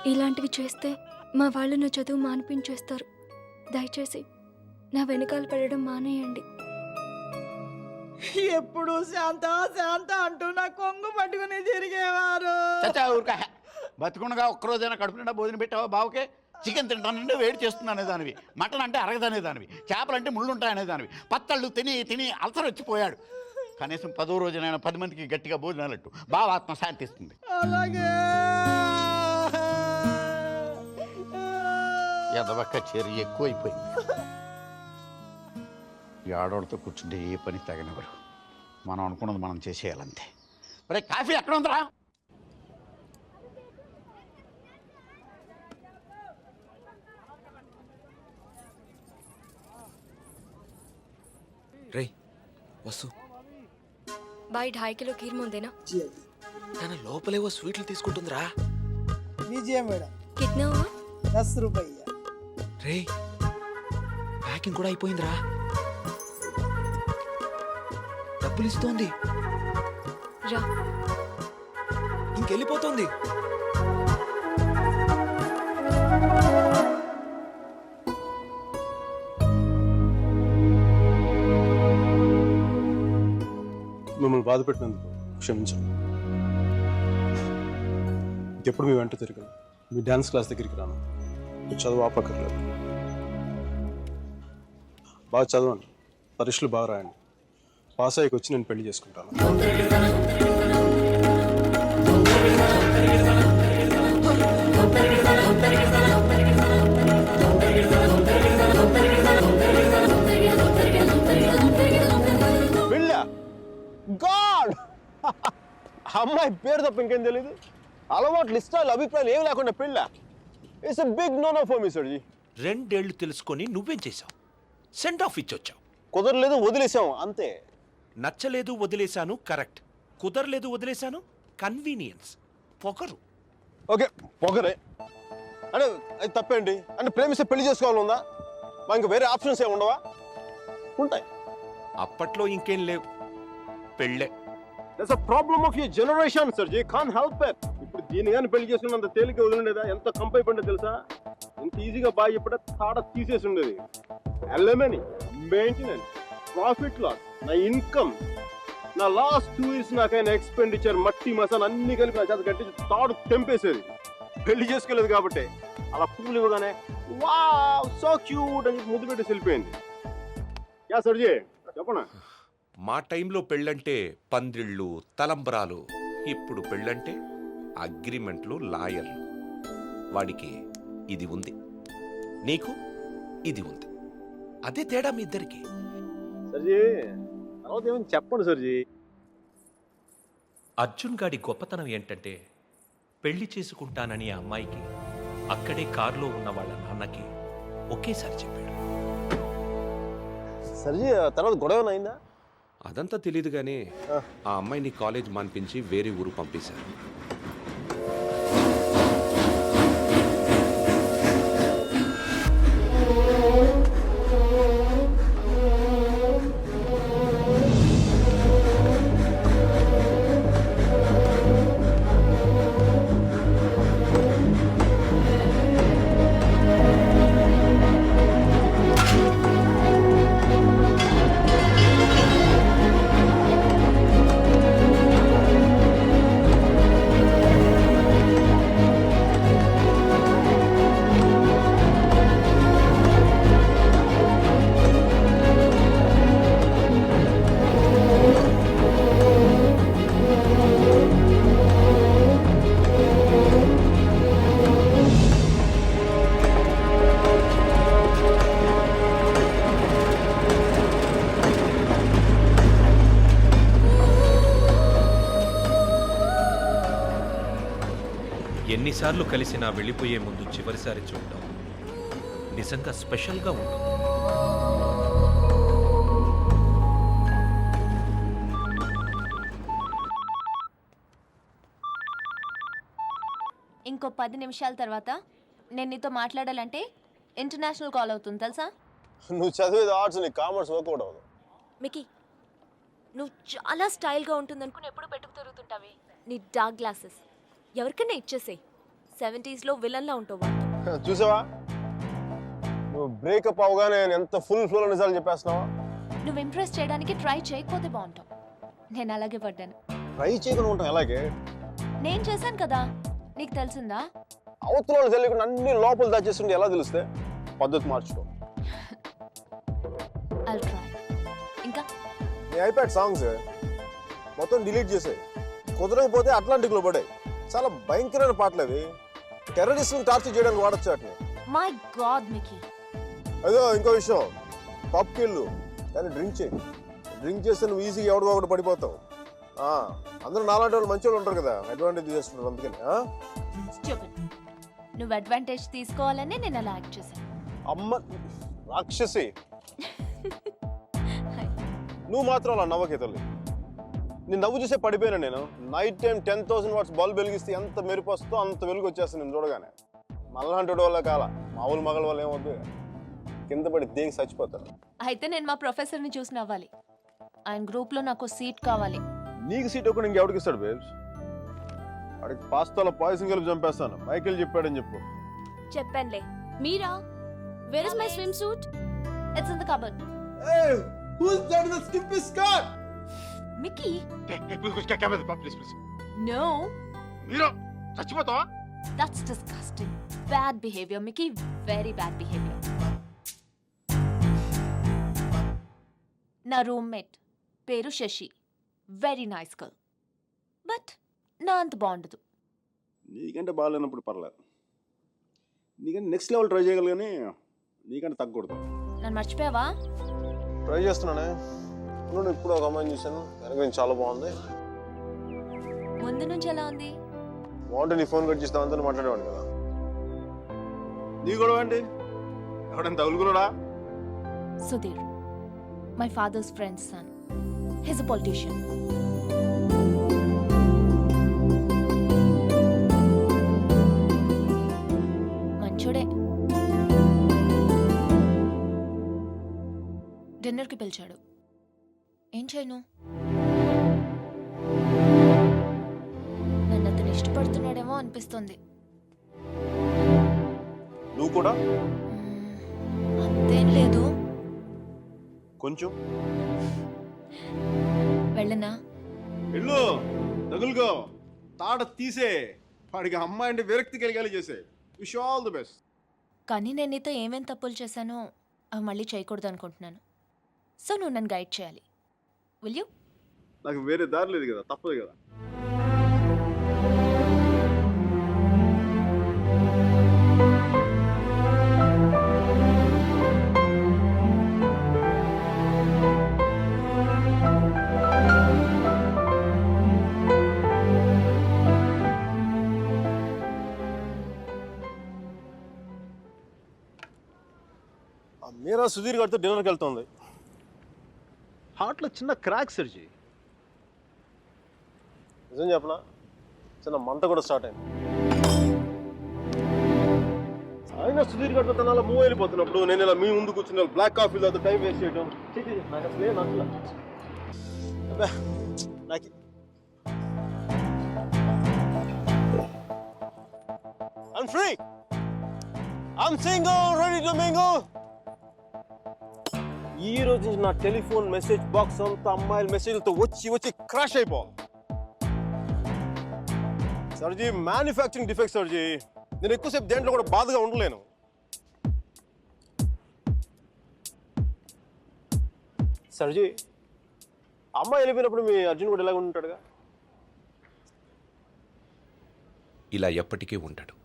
ఇలాంటివి చేస్తే మా వాళ్ళు నా చదువు మానిపించేస్తారు. దయచేసి నా వెనకాల పడడం మానేయండి. ఎప్పుడు శాంత శాంత అంటూ నా కొంగు పట్టుకుని తిరిగేవారు. బతుకుండగా ఒక్కరోజైనా కడుపు నిండా భోజనం పెట్టావా బావకే? చికెన్ తింటానంటే వేడి చేస్తున్నానే దానివి, మటన్ అంటే అరగదనే దానివి, చేపలంటే ముళ్ళు ఉంటాయనే దానివి, పత్తళ్ళు తిని తిని అల్సర్ వచ్చిపోయాడు. కనీసం 10వ రోజునైనా 10 మందికి గట్టిగా భోజనాలట్టు బావ ఆత్మ శాంతిస్తుంది. అలాగే ఎదవక్క చేరి ఎక్కువైపోయింది. ఈ ఆడవాళ్ళతో కూర్చుంటే ఏ పని తగనివ్వరు. మనం అనుకున్నది మనం చేసేయాలంతే. మరి కాఫీ ఎక్కడ ఉందరా? రే వసు, బాయ్ 2.5 కిలో కీర్ ముందేనా? తన లోపలేవో స్వీట్లు తీసుకుంటుందిరా. लीजिए मैडम, కిట్నా హువా? 10 रुपया. రే ప్యాకింగ్ కూడా అయిపోయిందిరా. డబ్బులు ఇస్తోంది, రా. ఇంకెళ్ళిపోతుంది. మిమ్మల్ని బాధ పెట్టినందుకు క్షమించండి. ఎప్పుడు మీ వెంట తిరిగాను, మీ డ్యాన్స్ క్లాస్ దగ్గరికి రాను, మీరు చదువు ఆపక్కర్లేదు. బాగా చదవండి, పరీక్షలు బాగా రాయండి. పాస్ అయ్యకి వచ్చి నేను పెళ్లి చేసుకుంటాను. గాడ్ అమ్మాయి పేరు తప్ప ఇంకేం తెలీదు. అలవాట్లు ఇష్టాలు అభిప్రాయాలు ఏమి లేకుండా పెళ్ళ. It's a big no no for me sir ji. 2 ఏళ్లు తెలుసుకొని నువ్వేం చేశావు? సెండ్ ఆఫ్ ఇచ్చొచ్చావు. కుదరలేదు వదిలేసాం అంతే. నచ్చలేదు వదిలేశాను కరెక్ట్, కుదరలేదు వదిలేశాను కన్వీనియన్స్, పొగరు. ఓకే పొగరే అంటే అది తప్పేంటి? అంటే ప్రేమిస్తే పెళ్లి చేసుకోవాలందా? మా ఇంకా వేరే ఆప్షన్స్ ఏమి ఉండవా? ఉంటాయి. అప్పట్లో ఇంకేం లేవు, పెళ్ళే. That's a problem of your generation sir ji. Can't help it. ఇప్పుడు దీని కానీ పెళ్లి చేసుకున్నంత తేలిక వదిలిండేదా? ఎంత కంపైపోయిందో తెలుసా? ఎంత ఈజీగా బాగా చెప్పడా తాడ తీసేసి ఉండేది. ఎలమనీ, మెయింటెనెన్స్, ప్రాఫిట్ లాస్, నా ఇన్కమ్, నా లాస్ట్ 2 years నాకైనా ఎక్స్పెండిచర్, మట్టి మసాలా అన్ని కలిపి నా చేత కట్టించి తాడు తెంపేసేది. పెళ్లి చేసుకోలేదు కాబట్టి అలా పువ్వులు ఇవ్వగానే వావ్ సో క్యూట్ అని ముద్దు పెట్టి వెళ్ళిపోయింది. యా సర్జీ చెప్పనా? మా టైంలో పెళ్ళంటే పందిళ్ళు, తలంబరాలు. ఇప్పుడు పెళ్ళంటే అగ్రిమెంట్లు, లాయర్లు. వాడికి ఇది ఉంది, నీకు ఇది ఉంది. అదే తేడా మీ ఇద్దరికి. సర్జీ తర్వాత ఏమైనా చెప్పండి సర్జీ. అర్జున్ గాడి గొప్పతనం ఏంటంటే పెళ్లి చేసుకుంటానని ఆ అమ్మాయికి అక్కడే కారులో ఉన్న వాళ్ళ నాన్నకి ఒకేసారి చెప్పాడు. సర్జీ తర్వాత గొడవ అయిందా? అదంతా తెలియదు కానీ ఆ అమ్మాయిని కాలేజ్ మాన్పించి వేరే ఊరు పంపేశారు. ఎన్నిసార్లు కలిసినా వెళ్ళిపోయే ముందు చివరిసారి చూడటం నిజంగా స్పెషల్గా ఉంటుంది. ఇంకో 10 నిమిషాల తర్వాత నేను నీతో మాట్లాడాలంటే ఇంటర్నేషనల్ కాల్ అవుతుంది తెలుసా? నువ్వు చదివేది ఆర్ట్స్, నీ కామర్స్ వర్కౌట్ అవ్వదు. మికీ, నువ్వు చాలా స్టైల్గా ఉంటుందనుకుని ఎప్పుడు పెట్టుకు తిరుగుతుంటావే నీ డార్క్ గ్లాసెస్ ఎవరికైనా ఇచ్చేసేయ్. 70s లో విలన్ లా ఉంటావు వాడితో. చూసావా, నువ్వు బ్రేకప్ అవగానే నేను ఎంత ఫుల్ ఫ్లోలో నిజాలు చెప్పేస్తున్నావా? నువ్వు ఇంప్రెస్ చేయడానికి ట్రై చేయకపోతే బాగుంటావు. నేను అలాగే పడ్డాను. ట్రై చేయకుండా ఉంటాం ఎలాగే? నేను చేశాను కదా, నీకు తెలిసిందా? అవతల వాళ్ళు తెలియకుండా అన్ని లోపల దాచేస్తుంటే ఎలా తెలిస్తే? పద్ధతి మార్చుకో. I'll try. ఇంకా నీ ఐప్యాడ్ సాంగ్స్ మొత్తం డిలీట్ చేసాయి. కుదరకపోతే అట్లాంటిక్లో పడాయి. చాలా భయంకరమైన పాటలు అవి. టెర్రరిస్టులను టార్చర్ చేయడానికి వాడచ్చు వాటిని. My God Mickey. అదో ఇంకో విషయం, పబ్కి వెళ్ళు కానీ డ్రింక్ చేయి. డ్రింక్ చేస్తే నువ్వు ఈజీగా ఎవడో ఒకటి పడిపోతావు. అందరూ నాలాంటి వాళ్ళు మంచి వాళ్ళు ఉంటారు కదా, అడ్వాంటేజ్ చేస్తుంటారు. అందుకని Stupid. నువ్వు అడ్వాంటేజ్ తీసుకోవాలని నేను అలా యాక్ట్ చేశాను. అమ్మ రాక్షసి, నువ్వు మాత్రం అలా నవ్వకే తల్లి. నేను నవ్వు చూసే పడిపోయినా. నేను నైట్ టైం 10,000 వాట్స్ బల్బ్ వెలిగిస్తే ఎంత మెరుపు వస్తుందో అంత వెలుగు వచ్చేస్తాను నేను చూడగానే. మళ్ళాంటి వల్ల కాల మామూలు మగల వల్ల ఏమవుద్దు, కింద పడి దేనికి చచ్చిపోతాడు. అయితే నేను మా ప్రొఫెసర్ని చూసి నవ్వాలి. ఆయన గ్రూప్లో నాకు సీట్ కావాలి. నీకు సీట్ ఒకటి ఇంకెవడికి ఇస్తాడు బేబ్స్? వాడికి పాస్తాలో పాయసం కలిపి చంపేస్తాను. మైకేల్ చెప్పాడని చెప్పు. చెప్పానులే. Meera, where is my swimsuit? It's in the cupboard. Mickey, no, మీరు చచ్చిపోతావా? That's disgusting. Bad behaviour Mickey, very bad behaviour. నా రూమ్మేట్ పేరు Sashi, very nice girl, but నా అంత బాగుండదు. నీకంటే బాగాలేనప్పుడు పర్లేదు. నీకంటే నెక్స్ట్ లెవెల్ ట్రై చేయగలరు కానీ నీకంటే తగ్గకూడదు. నన్ను మర్చిపోయావా? ట్రై చేస్తున్నానే. నేను ఇప్పుడు ఒక అమ్మాయిని చూశాను, వెనక నుంచి చాలా బాగుంది. ముందు నుంచి ఎలా ఉంది? బాగుంటే నీ ఫోన్ కట్ చేసి దాంతో మాట్లాడేవాడు కదా. నీ గొడవ ఏంటి? ఎవడైనా తగులుకున్నాడా? Sudheer, my father's friend's son. He's a politician. మంచోడే. డిన్నర్కి పిలిచాడు. ఏం చేయను? నన్ను అతను ఇష్టపడుతున్నాడేమో అనిపిస్తుంది. నువ్వు కూడా అంతేం లేదు. కొంచెం వెళ్ళనా? వెళ్ళు, తగులుకో, తాడ తీసే. వాడికి అమ్మాయి అంటే విరక్తి కలిగేలా చేసే. Wish all the best. కానీ నేను నీతో ఏమేం తప్పులు చేశానో అవి మళ్ళీ చేయకూడదు అనుకుంటున్నాను. సో నువ్వు నన్ను గైడ్ చేయాలి. Will you? నాకు వేరే దారి లేదు కదా, తప్పదు కదా. మీరా సుధీర్ గారితో డిన్నర్కి వెళ్తుంది. హార్ట్లో చిన్న క్రాక్ సర్జీ. నిజం చెప్పనా, చిన్న మంట కూడా స్టార్ట్ అయింది. అయినా సుధీర్ గారితో తన మూవ్ వెళ్ళిపోతున్నప్పుడు నేను ఇలా మీ ముందు కూర్చున్న బ్లాక్ కాఫీలో టైం వేస్ట్ చేయడం నాకు అసలే నచ్చలేదు. నాకు I'm free. I'm single, ready to mingle. ఈ రోజు నుంచి నా టెలిఫోన్ మెసేజ్ బాక్స్ అంతా అమ్మాయిల మెసేజ్లతో వచ్చి వచ్చి క్రాష్ అయిపోవాలి. సర్జీ, మ్యానుఫ్యాక్చరింగ్ డిఫెక్ట్ సర్జీ. నేను ఎక్కువసేపు దేంట్లో కూడా బాధగా ఉండలేను. సర్జీ, అమ్మాయి వెళ్ళిపోయినప్పుడు మీ అర్జున్ కూడా ఇలాగ ఉంటాడుగా? ఇలా ఎప్పటికీ ఉండడు.